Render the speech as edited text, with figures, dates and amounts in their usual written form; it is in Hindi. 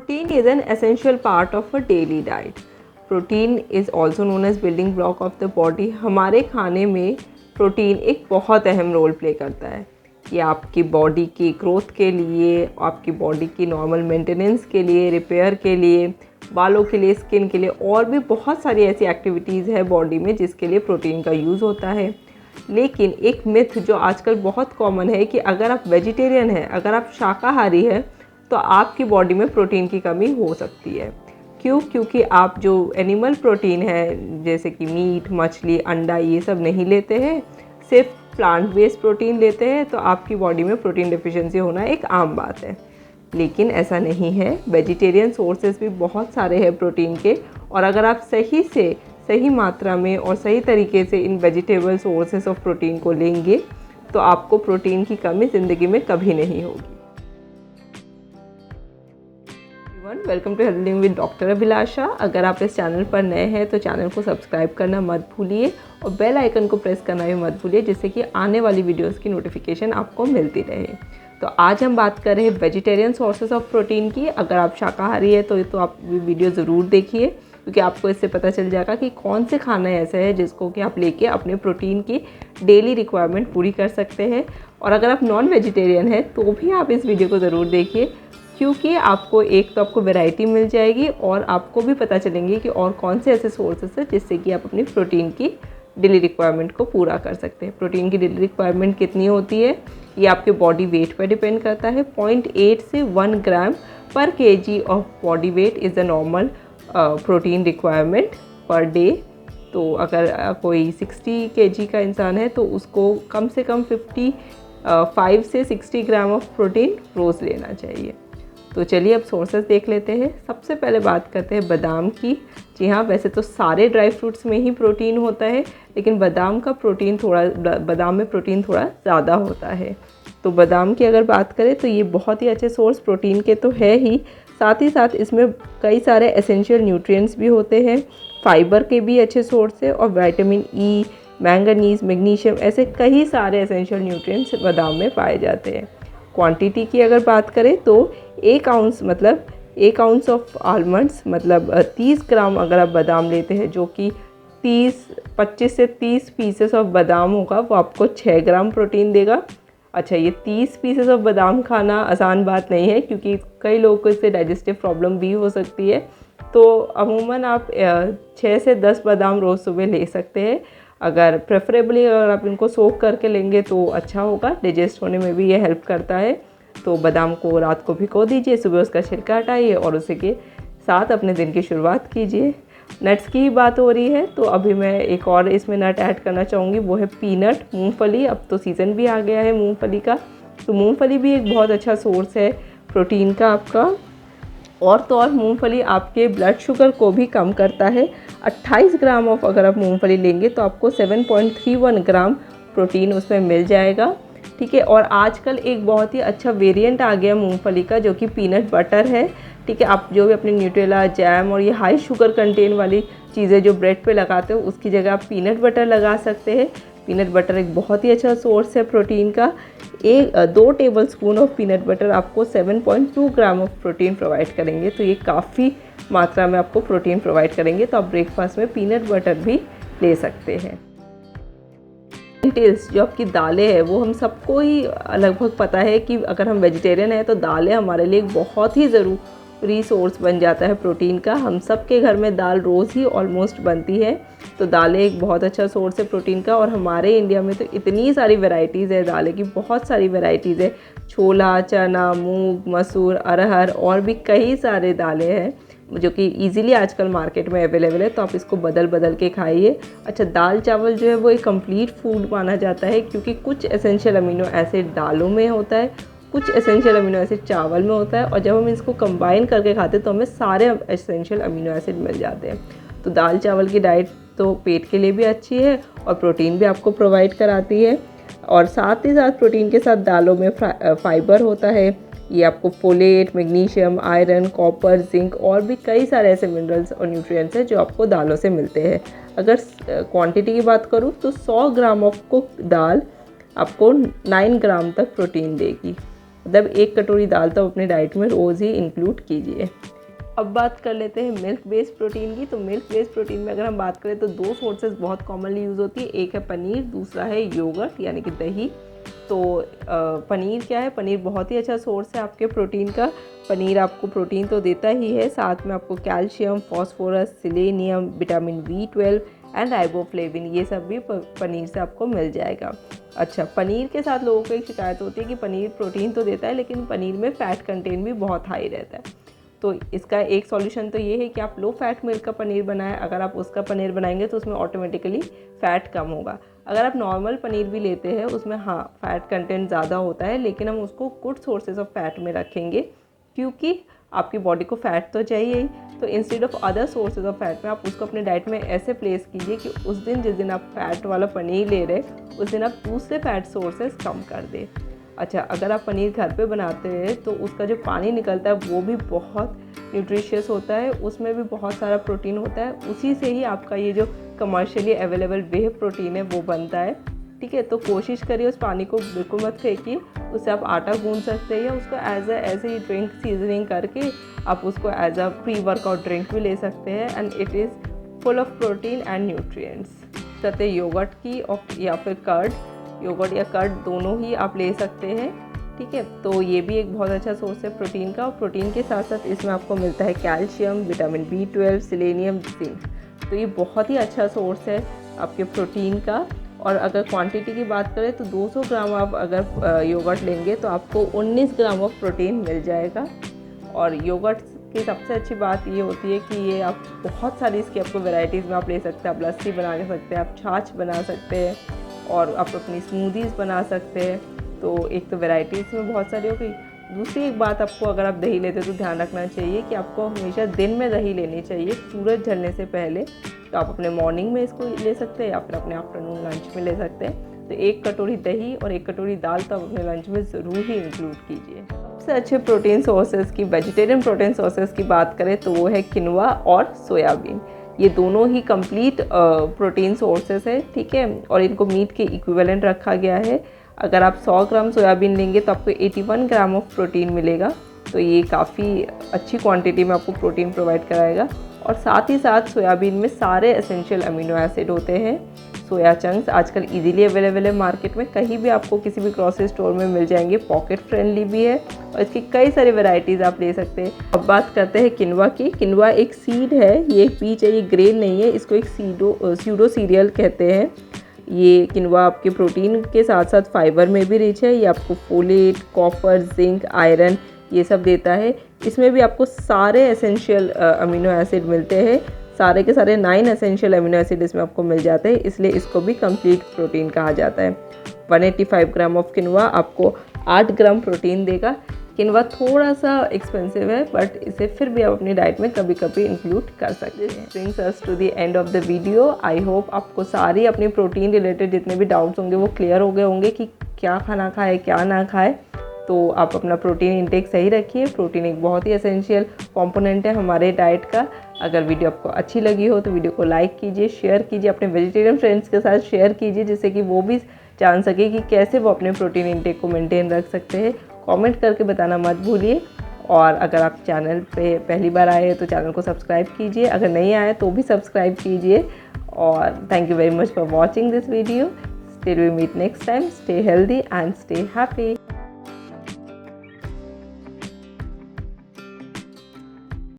Protein is an essential part of a daily diet. Protein is also known as building block of the body. हमारे खाने में प्रोटीन एक बहुत अहम रोल प्ले करता है। ये आपकी बॉडी की ग्रोथ के लिए, आपकी बॉडी की नॉर्मल मेंटेनेंस के लिए, रिपेयर के लिए, बालों के लिए, स्किन के लिए और भी बहुत सारी ऐसी एक्टिविटीज़ है बॉडी में जिसके लिए प्रोटीन का यूज़ होता है। लेकिन एक मिथ जो आजकल बहुत कॉमन है कि अगर आप वेजिटेरियन हैं, अगर आप शाकाहारी हैं, तो आपकी बॉडी में प्रोटीन की कमी हो सकती है। क्यों? क्योंकि आप जो एनिमल प्रोटीन है जैसे कि मीट, मछली, अंडा ये सब नहीं लेते हैं, सिर्फ प्लांट बेस्ड प्रोटीन लेते हैं, तो आपकी बॉडी में प्रोटीन डिफिशिएंसी होना एक आम बात है। लेकिन ऐसा नहीं है, वेजिटेरियन सोर्सेज भी बहुत सारे हैं प्रोटीन के, और अगर आप सही मात्रा में और सही तरीके से इन वेजिटेबल सोर्सेज ऑफ प्रोटीन को लेंगे तो आपको प्रोटीन की कमी ज़िंदगी में कभी नहीं होगी। Welcome to health living with doctor Abhilasha. अगर आप इस चैनल पर नए हैं तो चैनल को सब्सक्राइब करना मत भूलिए और बेल आइकन को प्रेस करना भी मत भूलिए, जिससे कि आने वाली वीडियोस की नोटिफिकेशन आपको मिलती रहे। तो आज हम बात कर रहे हैं वेजिटेरियन सोर्सेज ऑफ प्रोटीन की। अगर आप शाकाहारी है तो आप वीडियो ज़रूर देखिए, क्योंकि आपको इससे पता चल जाएगा कि कौन से खाने ऐसे हैं जिसको कि आप लेके अपने प्रोटीन की डेली रिक्वायरमेंट पूरी कर सकते हैं। और अगर आप नॉन वेजिटेरियन हैं तो भी आप इस वीडियो को ज़रूर देखिए, क्योंकि आपको एक तो आपको वैरायटी मिल जाएगी और आपको भी पता चलेंगे कि और कौन से ऐसे सोर्सेस हैं जिससे कि आप अपनी प्रोटीन की डेली रिक्वायरमेंट को पूरा कर सकते हैं। प्रोटीन की डेली रिक्वायरमेंट कितनी होती है ये आपके बॉडी वेट पर डिपेंड करता है। 0.8 से 1 ग्राम पर KG of body weight is the normal protein requirement per day. तो अगर कोई 60 केजी का इंसान है तो उसको कम से कम 55 से 60 ग्राम ऑफ प्रोटीन रोज़ लेना चाहिए। तो चलिए अब सोर्सेस देख लेते हैं। सबसे पहले बात करते हैं बादाम की। जी हाँ, वैसे तो सारे ड्राई फ्रूट्स में ही प्रोटीन होता है, लेकिन बादाम में प्रोटीन थोड़ा ज़्यादा होता है। तो बादाम की अगर बात करें तो ये बहुत ही अच्छे सोर्स प्रोटीन के तो है ही, साथ ही साथ इसमें कई सारे एसेंशियल न्यूट्रिएंट्स भी होते हैं, फाइबर के भी अच्छे सोर्स है, और विटामिन ई, मैंगनीज, मैग्नीशियम, ऐसे कई सारे एसेंशियल न्यूट्रिएंट्स बादाम में पाए जाते हैं। क्वांटिटी की अगर बात करें तो 1 आउंस ऑफ आलमंड्स मतलब 30 ग्राम अगर आप बादाम लेते हैं, जो कि 25 से 30 पीसेस ऑफ बादाम होगा, वो आपको 6 ग्राम प्रोटीन देगा। अच्छा, ये 30 पीसेस ऑफ बादाम खाना आसान बात नहीं है, क्योंकि कई लोगों को इससे डाइजेस्टिव प्रॉब्लम भी हो सकती है। तो अमूमन आप 6 से 10 बादाम रोज़ सुबह ले सकते हैं। अगर प्रेफरेबली अगर आप इनको सोक करके लेंगे तो अच्छा होगा, डाइजेस्ट होने में भी ये हेल्प करता है। तो बादाम को रात को भिगो दीजिए, सुबह उसका छिलका हटाइए और उसी के साथ अपने दिन की शुरुआत कीजिए। नट्स की ही बात हो रही है तो अभी मैं एक और इसमें नट ऐड करना चाहूँगी, वो है पीनट, मूंगफली। अब तो सीज़न भी आ गया है मूंगफली का, तो मूंगफली भी एक बहुत अच्छा सोर्स है प्रोटीन का आपका। और तो और मूंगफली आपके ब्लड शुगर को भी कम करता है। 28 ग्राम ऑफ अगर आप मूंगफली लेंगे तो आपको 7.31 ग्राम प्रोटीन उसमें मिल जाएगा। ठीक है, और आजकल एक बहुत ही अच्छा वेरिएंट आ गया मूंगफली का, जो कि पीनट बटर है। ठीक है, आप जो भी अपने न्यूट्रेला, जैम और ये हाई शुगर कंटेंट वाली चीज़ें जो ब्रेड पे लगाते हो, उसकी जगह आप पीनट बटर लगा सकते हैं। पीनट बटर एक बहुत ही अच्छा सोर्स है प्रोटीन का। 2 table spoon of peanut butter आपको 7.2 ग्राम ऑफ प्रोटीन प्रोवाइड करेंगे, तो ये काफ़ी मात्रा में आपको प्रोटीन प्रोवाइड करेंगे। तो आप ब्रेकफास्ट में पीनट बटर भी ले सकते हैं। लेंटिल्स जो आपकी दालें हैं, वो हम सबको ही लगभग पता है कि अगर हम वेजिटेरियन हैं तो दालें हमारे लिए एक बहुत ही ज़रूरी सोर्स बन जाता है प्रोटीन का। हम सब के घर में दाल रोज़ ही ऑलमोस्ट बनती है, तो दालें एक बहुत अच्छा सोर्स है प्रोटीन का। और हमारे इंडिया में तो इतनी सारी वैरायटीज़ है दालें की, बहुत सारी वैरायटीज़ है। छोला, चना, मूंग, मसूर, अरहर और भी कई सारे दालें हैं जो कि इजीली आजकल मार्केट में अवेलेबल है, तो आप इसको बदल के खाइए। अच्छा, दाल चावल जो है वो एक कंप्लीट फूड माना जाता है, क्योंकि कुछ एसेंशियल अमीनो एसिड दालों में होता है, कुछ एसेंशियल अमीनो एसिड चावल में होता है, और जब हम इसको कंबाइन करके खाते हैं तो हमें सारे एसेंशियल अमीनो एसिड मिल जाते हैं। तो दाल चावल की डाइट तो पेट के लिए भी अच्छी है और प्रोटीन भी आपको प्रोवाइड कराती है। और साथ ही साथ प्रोटीन के साथ दालों में फाइबर होता है। ये आपको folate, magnesium, iron, copper, zinc और भी कई सारे ऐसे मिनरल्स और न्यूट्रिएंट्स हैं जो आपको दालों से मिलते हैं। अगर क्वांटिटी की बात करूँ तो 100 ग्राम ऑफ कुक्ड दाल आपको 9 ग्राम तक प्रोटीन देगी। मतलब 1 कटोरी दाल तो अपने डाइट में रोज़ ही इंक्लूड कीजिए। अब बात कर लेते हैं मिल्क बेस्ड प्रोटीन की। तो मिल्क बेस्ड प्रोटीन में अगर हम बात करें तो 2 सोर्सेज बहुत कॉमनली यूज़ होती है, एक है पनीर, दूसरा है योगर्ट यानी कि दही। तो पनीर क्या है, पनीर बहुत ही अच्छा सोर्स है आपके प्रोटीन का। पनीर आपको प्रोटीन तो देता ही है, साथ में आपको calcium, phosphorus, selenium, vitamin B12 and riboflavin, ये सब भी पनीर से आपको मिल जाएगा। अच्छा, पनीर के साथ लोगों को एक शिकायत होती है कि पनीर प्रोटीन तो देता है लेकिन पनीर में फ़ैट कंटेंट भी बहुत हाई रहता है। तो इसका एक सॉल्यूशन तो ये है कि आप लो फैट मिल्क का पनीर बनाएं। अगर आप उसका पनीर बनाएंगे तो उसमें ऑटोमेटिकली फ़ैट कम होगा। अगर आप नॉर्मल पनीर भी लेते हैं उसमें हाँ फ़ैट कंटेंट ज़्यादा होता है, लेकिन हम उसको गुड सोर्सेज ऑफ फैट में रखेंगे क्योंकि आपकी बॉडी को फ़ैट तो चाहिए ही। तो instead of other sources of fat में आप उसको अपने डाइट में ऐसे प्लेस कीजिए कि उस दिन जिस दिन आप फैट वाला पनीर ले रहे उस दिन आप दूसरे फैट सोर्सेज कम कर दें। अच्छा, अगर आप पनीर घर पे बनाते हैं तो उसका जो पानी निकलता है वो भी बहुत न्यूट्रिशियस होता है, उसमें भी बहुत सारा प्रोटीन होता है। उसी से ही आपका ये जो कमर्शियली अवेलेबल वे प्रोटीन है वो बनता है। ठीक है, तो कोशिश करिए उस पानी को बिल्कुल मत फेंकिए, उससे आप आटा गूंद सकते हैं या उसको ऐसे ही ड्रिंक सीजनिंग करके आप उसको as a pre workout drink भी ले सकते हैं and it is full of protein and nutrients. कहते हैं योगर्ट की या फिर कर्ड, योगर्ट या कर्ड दोनों ही आप ले सकते हैं। ठीक है, तो ये भी एक बहुत अच्छा सोर्स है प्रोटीन का। और प्रोटीन के साथ साथ इसमें आपको मिलता है calcium, vitamin B12, selenium, zinc. तो ये बहुत ही अच्छा सोर्स है आपके प्रोटीन का। और अगर क्वांटिटी की बात करें तो 200 ग्राम आप अगर योगर्ट लेंगे तो आपको 19 ग्राम ऑफ प्रोटीन मिल जाएगा। और योगर्ट की सबसे अच्छी बात ये होती है कि ये आप बहुत सारी इसकी आपको वैरायटीज़ में आप ले सकते हैं। आप लस्सी बना के सकते हैं, आप छाछ बना सकते हैं और आप अपनी स्मूदीज़ बना सकते हैं। तो एक तो वैरायटीज़ में बहुत सारी हो गई। दूसरी एक बात आपको अगर आप दही लेते तो ध्यान रखना चाहिए कि आपको हमेशा दिन में दही लेनी चाहिए सूरज ढलने से पहले। तो आप अपने मॉर्निंग में इसको ले सकते हैं या फिर अपने आफ्टरनून लंच में ले सकते हैं। तो 1 कटोरी दही और 1 कटोरी दाल तो आप अपने लंच में ज़रूर ही इंक्लूड कीजिए। सबसे अच्छे प्रोटीन सोर्सेज की, वेजिटेरियन प्रोटीन सोर्सेज की बात करें तो वो है किनवा और सोयाबीन। ये दोनों ही कंप्लीट प्रोटीन सोर्सेज है। ठीक है, और इनको मीट के इक्विवेलेंट रखा गया है। अगर आप 100 ग्राम सोयाबीन लेंगे तो आपको 81 ग्राम ऑफ प्रोटीन मिलेगा। तो ये काफ़ी अच्छी क्वांटिटी में आपको प्रोटीन प्रोवाइड कराएगा। और साथ ही साथ सोयाबीन में सारे एसेंशियल अमीनो एसिड होते हैं। सोया चंक्स आजकल इजीली अवेलेबल है मार्केट में, कहीं भी आपको किसी भी ग्रोसरी स्टोर में मिल जाएंगे। पॉकेट फ्रेंडली भी है और इसकी कई सारी वैरायटीज़ आप ले सकते हैं। अब बात करते हैं किनवा की। किनवा एक सीड है, ये एक पीच है, ये ग्रेन नहीं है। इसको एक सीडो सीरियल कहते हैं। ये किनवा आपके प्रोटीन के साथ साथ फाइबर में भी रिच है। ये आपको फोलेट, कॉपर, जिंक, आयरन ये सब देता है। इसमें भी आपको सारे एसेंशियल अमीनो एसिड मिलते हैं। सारे के सारे 9 एसेंशियल अमीनो एसिड इसमें आपको मिल जाते हैं, इसलिए इसको भी कंप्लीट प्रोटीन कहा जाता है। 185 ग्राम ऑफ किनवा आपको 8 ग्राम प्रोटीन देगा। किनवा थोड़ा सा एक्सपेंसिव है बट इसे फिर भी आप अपनी डाइट में कभी कभी इंक्लूड कर सकते हैं। Brings us to the end of the video. I hope आपको सारी अपनी प्रोटीन रिलेटेड जितने भी डाउट्स होंगे वो क्लियर हो गए होंगे कि क्या खाना खाए क्या ना खाए। तो आप अपना प्रोटीन इंटेक सही रखिए। प्रोटीन एक बहुत ही एसेंशियल कंपोनेंट है हमारे डाइट का। अगर वीडियो आपको अच्छी लगी हो तो वीडियो को लाइक कीजिए, शेयर कीजिए, अपने वेजिटेरियन फ्रेंड्स के साथ शेयर कीजिए जिससे कि वो भी जान सके कि कैसे वो अपने प्रोटीन इंटेक को मेंटेन रख सकते हैं। कमेंट करके बताना मत भूलिए। और अगर आप चैनल पे पहली बार आए हैं तो चैनल को सब्सक्राइब कीजिए, अगर नहीं आए तो भी सब्सक्राइब कीजिए। और thank you very much for watching this video. Till we meet next time, stay healthy and stay happy.